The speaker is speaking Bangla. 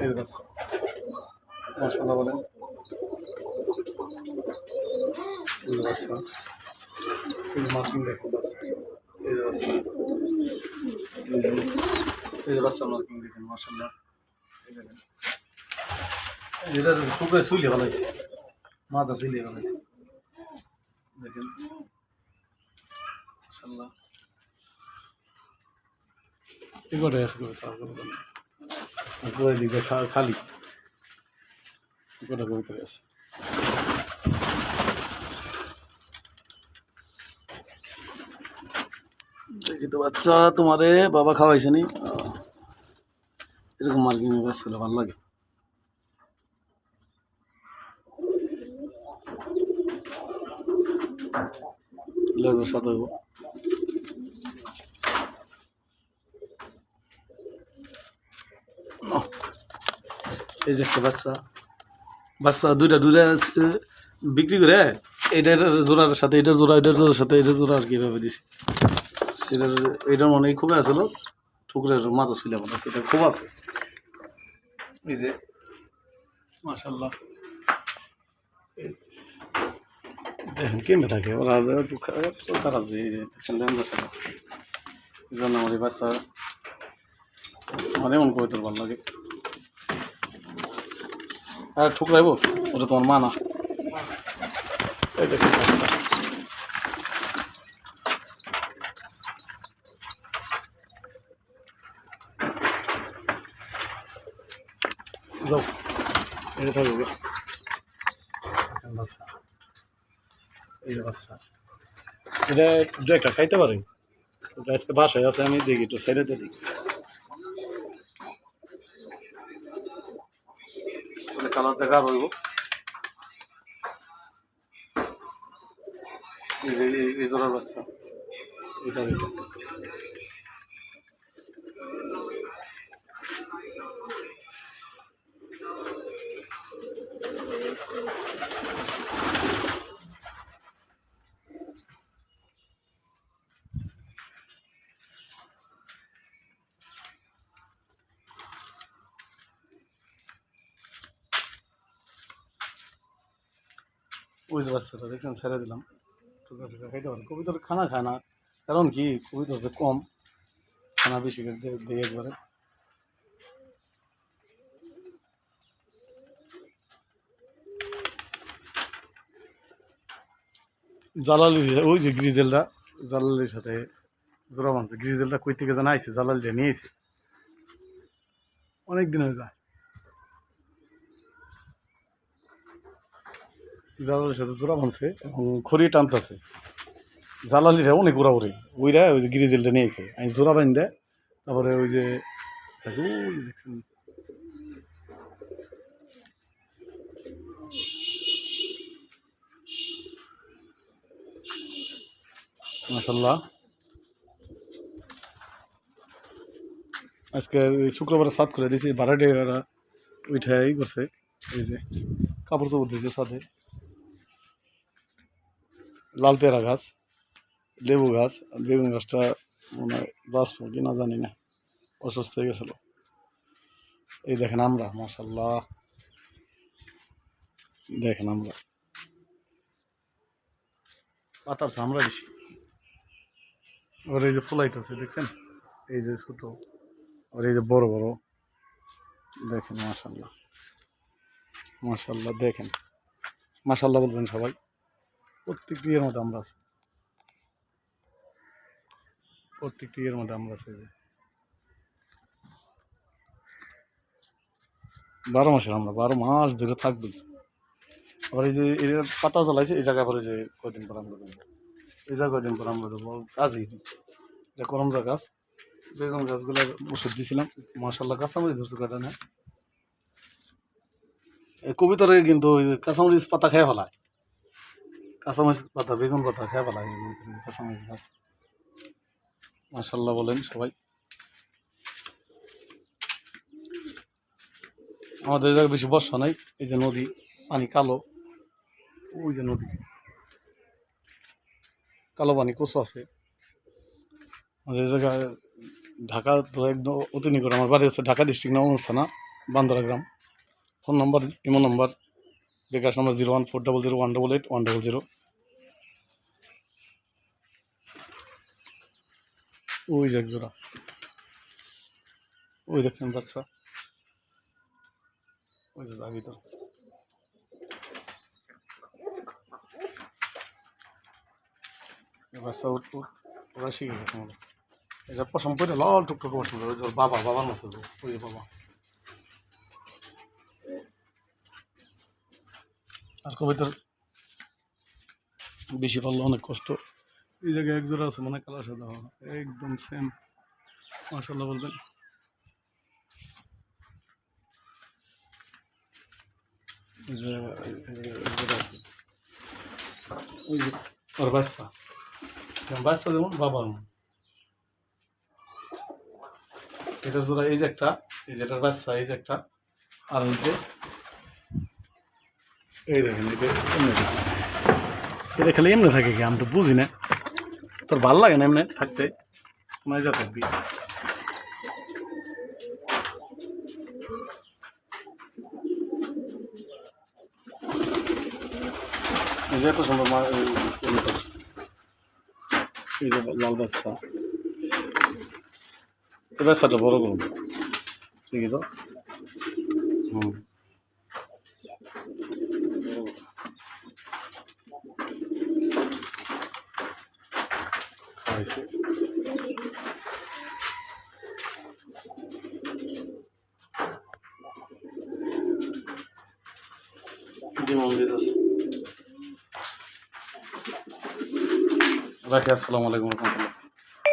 এই যে বাচ্চা মাশাআল্লাহ বলেন, এই যে বাচ্চা, এই যে মার্কিং দেখুন বাচ্চা, এই যে বাচ্চা, এই যে বাচ্চা মার্কিং দেখুন মাশাআল্লাহ। এই দেখেন এটা টুকরে শুইলে ভালাইছে, মাথা শুইলে ভালাইছে দেখেন মাশাআল্লাহ। এই কটা আছে করে তারপরে দিকে খালি কটা কবিতা আছে। দেখি তো বাচ্চা তোমারে বাবা খাওয়াইছে নি, এরকম মার্কিং বাচ্চা ভালো লাগে। লেজের সাথে এই যে একটা বাচ্চা, বাচ্চা দুইটা বিক্রি করে এটার জোড়ার সাথে এটা জোড়া, এটার জোড়ার সাথে এটা জোড়া আর কি এভাবে দিছি। এটার মনে খুবই আসল ঠুকরের মাথা ছিল আমার কাছে, এটা খুব আছে। এই যে মাশাআল্লাহ দেখেন কেমনে থাকে ওরা, খারাপ যে এই যে লেন্দার সাথে, এই জন্য আমার এই বাচ্চা আমার এমন কবিতার ভালো লাগে। আর ঠুকরাইব ওটা তোমার মা না, এই দেখেন বাচ্চা। যাও এটা থাকবে বাচ্চা, এই যে বাচ্চা এটা দু একটা খাইতে পারে, ওটা আজকে বাসায় আছে, আমি দেখি একটু সাইডে দিই। কালার দেখা রইব, এই যে এই জোড়ার বাচ্চা, এটা এটা ওই যে বাচ্চাটা দেখছেন ছেড়ে দিলাম, টুকা টুকা খাইতে পারে। কবিতার খানা খায় না, কারণ কি কবিতা হচ্ছে কম, খানা বেশি করে দিয়ে একবারে। জালালির ওই যে গ্রিজেলটা, জালালির সাথে জোড়া বাঁধছে, গ্রিজেলটা কই থেকে জানা আইছে, জালালিটা নিয়ে আইছে অনেক দিন হয়ে যায়। জালালির সাথে জোড়া বাঁধছে এবং খড়ি টানতেছে, জালালিরা অনেক উড়াউড়ি ওইরা ওই যে গ্রিজেলটা নিয়ে আইছে, আমি জোড়া বাঁধ দেয় তারপরে ওই যে ওই যে দেখছেন মাশাআল্লাহ। আজকে শুক্রবারে সাত করে দিয়েছি, ভাড়াটে উঠাই করছে, এই যে কাপড় চোপড় দিয়েছে সাথে। লাল পেয়ারা গাছ, লেবু গাছ, বেগুন গাছটা মনে হয় বাঁচবো কি না জানি না, অসুস্থ হয়ে গেছিল। এই দেখেন আমরা মাশাআল্লাহ, দেখেন আমরা পাতার চামড়া বেশি, ওর এই যে ফুলাইতেছে দেখছেন, এই যে ছোট, আর এই যে বড় বড় দেখেন মাশাআল্লাহ মাশাআল্লাহ। দেখেন মাশাআল্লাহ বলবেন সবাই, প্রত্যেকটি এর মধ্যে আমরা আছি, প্রত্যেকটি এর মধ্যে আমরা আছি। 12 মাসের আমরা, 12 মাস ধরে থাকবই। আবার এই যে এর পাতা জ্বালাইছে, এই জায়গায় পরে যে কয়দিন পর আমরা দেবো, এই জায়গায় কয়দিন পর আমরা দেবো কাজই, এটা করমজা গাছ, বেগুন গাছগুলোর ওষুধ দিয়েছিলাম মাশাআল্লাহ, কাঁচামরিচ ধরছে কাটা না। এই কবিতারে কিন্তু কাঁচামরিচ পাতা খেয়ে ফেলায়, কাঁচামরিচ পাতা বেগুন পাতা খেয়ে ফেলায় কাঁচামরিচ গাছ। মাশাআল্লাহ বলেন সবাই। আমাদের এই জায়গায় বেশি বর্ষা নাই, এই যে নদী, পানি কালো, ওই যে নদী কালো পানি, কচু আছে আমাদের এই জায়গায়। ঢাকা তো একদম অতি নিকট, আমার বাড়ি হচ্ছে ঢাকা ডিস্ট্রিক্ট নবমস্থানা, বান্দরা গ্রাম। ফোন নম্বর ইমো নম্বর বিকাশ নম্বর 01400 188 100। ওই যে এক জোড়া, ওই দেখছেন বাচ্চা, ওই যে যাবি তো। বাচ্চা ওরা শিখে গেছে আমাদের। এটা পছন্দ করে লাল টুকটুক পছন্দ করে, ওর বাবার মতো যে, ওই যে বাবা। আর কবিতার বেশি পারলে অনেক কষ্ট। এই জায়গায় এক জোড়া আছে মানে কালার সাদা একদম সেম, মাশাআল্লাহ বলবেন। ওই যে ওর বাচ্চা, বাচ্চা যেমন বাবার মন। এটা জোড়া এই যে একটা, এই যেটার বাচ্চা এই যে একটা, আর ওই যে এই দেখেন এটা এমনি কিছু, এটা খালি এমনি থাকে কি আমি তো বুঝি না, তোর ভাল লাগে না এমনি থাকতে, মজা থাকবি। এই যে এত সুন্দর এই যে লাল বাচ্চা, এই বাচ্চাটা বড় করুন ঠিক আছে। খাওয়াইছে রাখি। আসসালামু আলাইকুম।